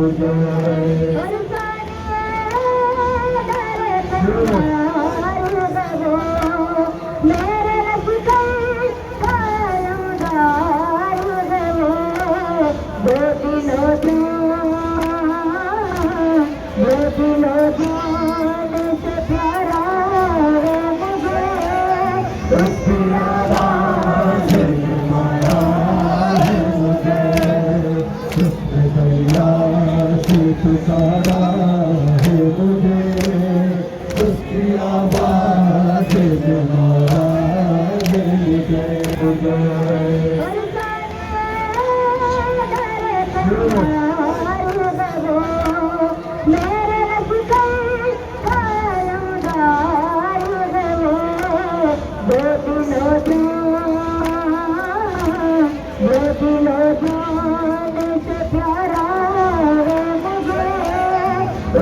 पुकारा है मुझे, उसकी आवाज़ तुम्हारा है मुझे।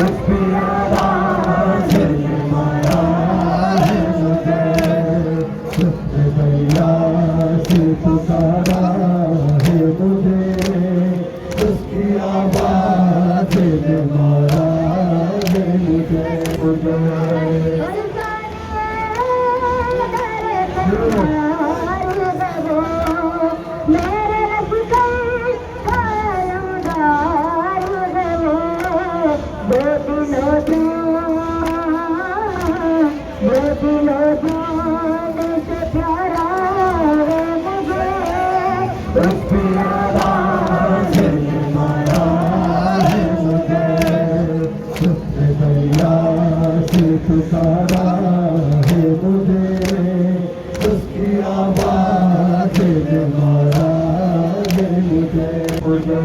उसकी आवाज़ तुम्हारा है मुझे, उसने भैया से पुकारा है मुझे, उसकी आवाज़ तुम्हारा है मुझे। उसकी आवाज़ तुम्हारा है मुझे, उसने भैया से पुकारा है मुझे, उसकी आवाज़ तुम्हारा है मुझे।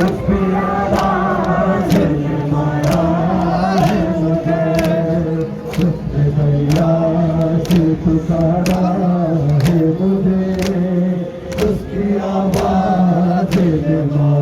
उसकी आवाज़ तुम्हारा है मुझे, उसने भैया से पुकारा है मुझे, उसकी आवाज़ तुम्हारा